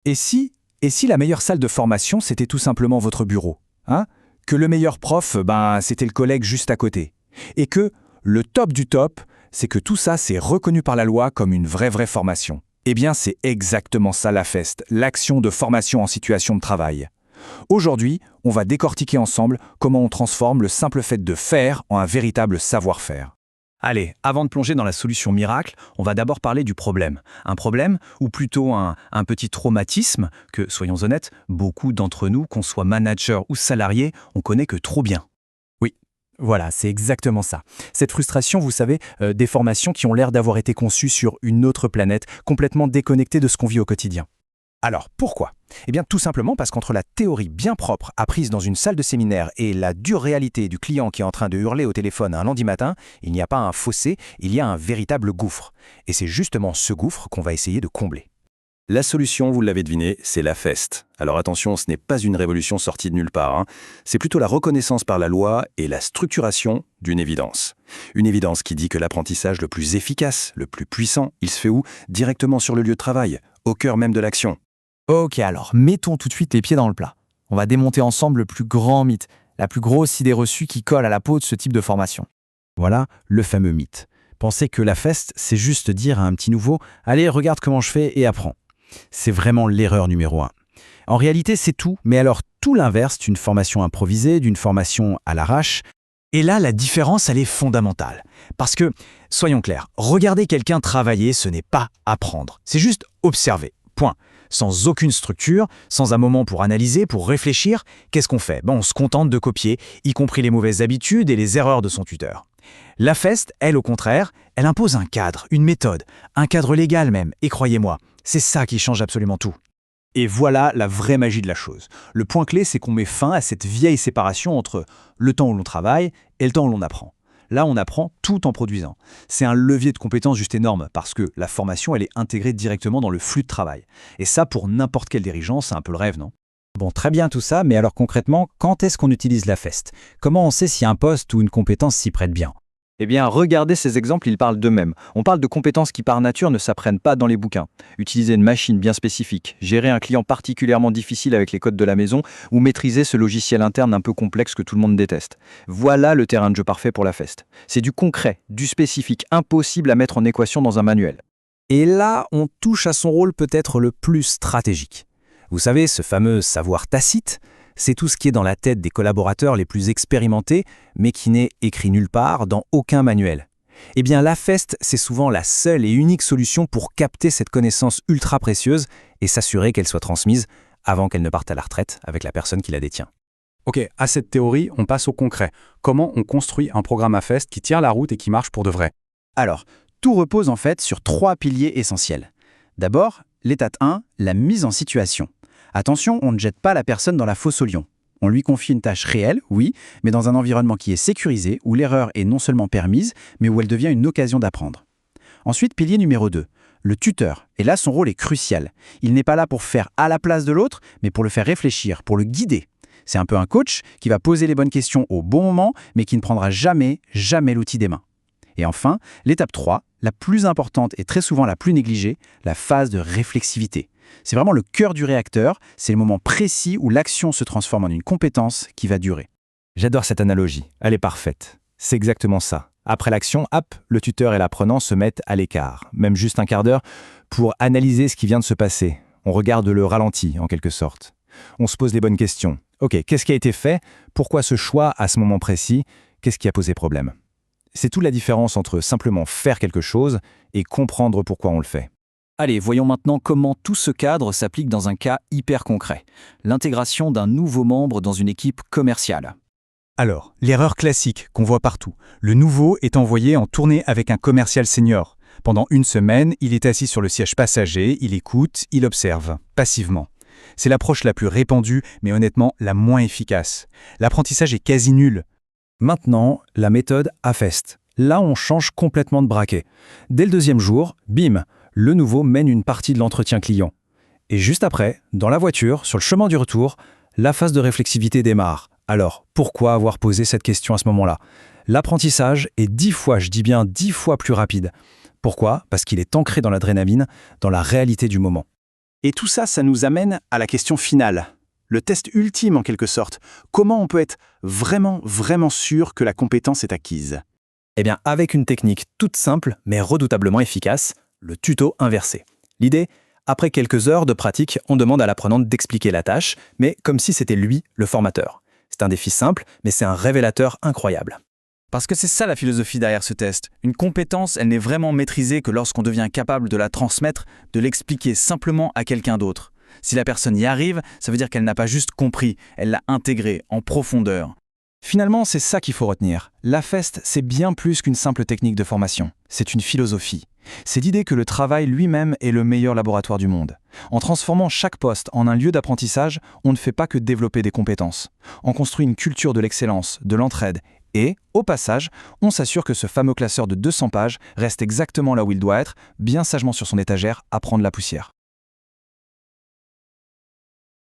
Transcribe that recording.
Et si la meilleure salle de formation, c'était tout simplement votre bureau, hein? Que le meilleur prof, c'était le collègue juste à côté. Et que le top du top, c'est que tout ça, c'est reconnu par la loi comme une vraie formation. Eh bien, c'est exactement ça la FEST, l'action de formation en situation de travail. Aujourd'hui, on va décortiquer ensemble comment on transforme le simple fait de faire en un véritable savoir-faire. Allez, avant de plonger dans la solution miracle, on va d'abord parler du problème. Un problème, ou plutôt un petit traumatisme que, soyons honnêtes, beaucoup d'entre nous, qu'on soit manager ou salarié, on connaît que trop bien. Oui, voilà, c'est exactement ça. Cette frustration, vous savez, des formations qui ont l'air d'avoir été conçues sur une autre planète, complètement déconnectées de ce qu'on vit au quotidien. Alors, pourquoi? Eh bien, tout simplement parce qu'entre la théorie bien propre apprise dans une salle de séminaire et la dure réalité du client qui est en train de hurler au téléphone un lundi matin, il n'y a pas un fossé, il y a un véritable gouffre. Et c'est justement ce gouffre qu'on va essayer de combler. La solution, vous l'avez deviné, c'est la FEST. Alors attention, ce n'est pas une révolution sortie de nulle part, hein. C'est plutôt la reconnaissance par la loi et la structuration d'une évidence. Une évidence qui dit que l'apprentissage le plus efficace, le plus puissant, il se fait où? Directement sur le lieu de travail, au cœur même de l'action. Ok, alors, mettons tout de suite les pieds dans le plat. On va démonter ensemble le plus grand mythe, la plus grosse idée reçue qui colle à la peau de ce type de formation. Voilà le fameux mythe. Penser que la FEST, c'est juste dire à un petit nouveau « Allez, regarde comment je fais et apprends ». C'est vraiment l'erreur numéro 1. En réalité, c'est tout, mais alors tout l'inverse d'une formation improvisée, d'une formation à l'arrache. Et là, la différence, elle est fondamentale. Parce que, soyons clairs, regarder quelqu'un travailler, ce n'est pas apprendre. C'est juste observer. Point. Sans aucune structure, sans un moment pour analyser, pour réfléchir, qu'est-ce qu'on fait? On se contente de copier, y compris les mauvaises habitudes et les erreurs de son tuteur. La FEST, elle, au contraire, elle impose un cadre, une méthode, un cadre légal même, et croyez-moi, c'est ça qui change absolument tout. Et voilà la vraie magie de la chose. Le point clé, c'est qu'on met fin à cette vieille séparation entre le temps où l'on travaille et le temps où l'on apprend. Là, on apprend tout en produisant. C'est un levier de compétence juste énorme parce que la formation, elle est intégrée directement dans le flux de travail. Et ça, pour n'importe quel dirigeant, c'est un peu le rêve, non? Bon, très bien tout ça, mais alors concrètement, quand est-ce qu'on utilise la FEST? Comment on sait si un poste ou une compétence s'y prête bien? Eh bien, regardez ces exemples, ils parlent d'eux-mêmes. On parle de compétences qui par nature ne s'apprennent pas dans les bouquins. Utiliser une machine bien spécifique, gérer un client particulièrement difficile avec les codes de la maison ou maîtriser ce logiciel interne un peu complexe que tout le monde déteste. Voilà le terrain de jeu parfait pour la FEST. C'est du concret, du spécifique, impossible à mettre en équation dans un manuel. Et là, on touche à son rôle peut-être le plus stratégique. Vous savez, ce fameux savoir tacite, c'est tout ce qui est dans la tête des collaborateurs les plus expérimentés, mais qui n'est écrit nulle part, dans aucun manuel. Eh bien, la FEST, c'est souvent la seule et unique solution pour capter cette connaissance ultra précieuse et s'assurer qu'elle soit transmise avant qu'elle ne parte à la retraite avec la personne qui la détient. Ok, à cette théorie, on passe au concret. Comment on construit un programme à FEST qui tient la route et qui marche pour de vrai? Alors, tout repose en fait sur 3 piliers essentiels. D'abord, l'étape 1, la mise en situation. Attention, on ne jette pas la personne dans la fosse au lion. On lui confie une tâche réelle, oui, mais dans un environnement qui est sécurisé, où l'erreur est non seulement permise, mais où elle devient une occasion d'apprendre. Ensuite, pilier numéro 2, le tuteur. Et là, son rôle est crucial. Il n'est pas là pour faire à la place de l'autre, mais pour le faire réfléchir, pour le guider. C'est un peu un coach qui va poser les bonnes questions au bon moment, mais qui ne prendra jamais l'outil des mains. Et enfin, l'étape 3, la plus importante et très souvent la plus négligée, la phase de réflexivité. C'est vraiment le cœur du réacteur, c'est le moment précis où l'action se transforme en une compétence qui va durer. J'adore cette analogie, elle est parfaite. C'est exactement ça. Après l'action, hop, le tuteur et l'apprenant se mettent à l'écart, même juste un quart d'heure, pour analyser ce qui vient de se passer. On regarde le ralenti, en quelque sorte. On se pose les bonnes questions. Ok, qu'est-ce qui a été fait? Pourquoi ce choix à ce moment précis? Qu'est-ce qui a posé problème? C'est toute la différence entre simplement faire quelque chose et comprendre pourquoi on le fait. Allez, voyons maintenant comment tout ce cadre s'applique dans un cas hyper concret. L'intégration d'un nouveau membre dans une équipe commerciale. Alors, l'erreur classique qu'on voit partout. Le nouveau est envoyé en tournée avec un commercial senior. Pendant 1 semaine, il est assis sur le siège passager, il écoute, il observe, passivement. C'est l'approche la plus répandue, mais honnêtement la moins efficace. L'apprentissage est quasi nul. Maintenant, la méthode AFEST. Là, on change complètement de braquet. Dès le 2e jour, bim, le nouveau mène une partie de l'entretien client. Et juste après, dans la voiture, sur le chemin du retour, la phase de réflexivité démarre. Alors, pourquoi avoir posé cette question à ce moment-là? L'apprentissage est 10 fois, je dis bien 10 fois plus rapide. Pourquoi? Parce qu'il est ancré dans l'adrénaline, dans la réalité du moment. Et tout ça, ça nous amène à la question finale. Le test ultime en quelque sorte. Comment on peut être vraiment sûr que la compétence est acquise? Eh bien, avec une technique toute simple mais redoutablement efficace, le tuto inversé. L'idée, après quelques heures de pratique, on demande à l'apprenante d'expliquer la tâche, mais comme si c'était lui le formateur. C'est un défi simple, mais c'est un révélateur incroyable. Parce que c'est ça la philosophie derrière ce test. Une compétence, elle n'est vraiment maîtrisée que lorsqu'on devient capable de la transmettre, de l'expliquer simplement à quelqu'un d'autre. Si la personne y arrive, ça veut dire qu'elle n'a pas juste compris, elle l'a intégré en profondeur. Finalement, c'est ça qu'il faut retenir. La FEST, c'est bien plus qu'une simple technique de formation. C'est une philosophie. C'est l'idée que le travail lui-même est le meilleur laboratoire du monde. En transformant chaque poste en un lieu d'apprentissage, on ne fait pas que développer des compétences. On construit une culture de l'excellence, de l'entraide et, au passage, on s'assure que ce fameux classeur de 200 pages reste exactement là où il doit être, bien sagement sur son étagère, à prendre la poussière.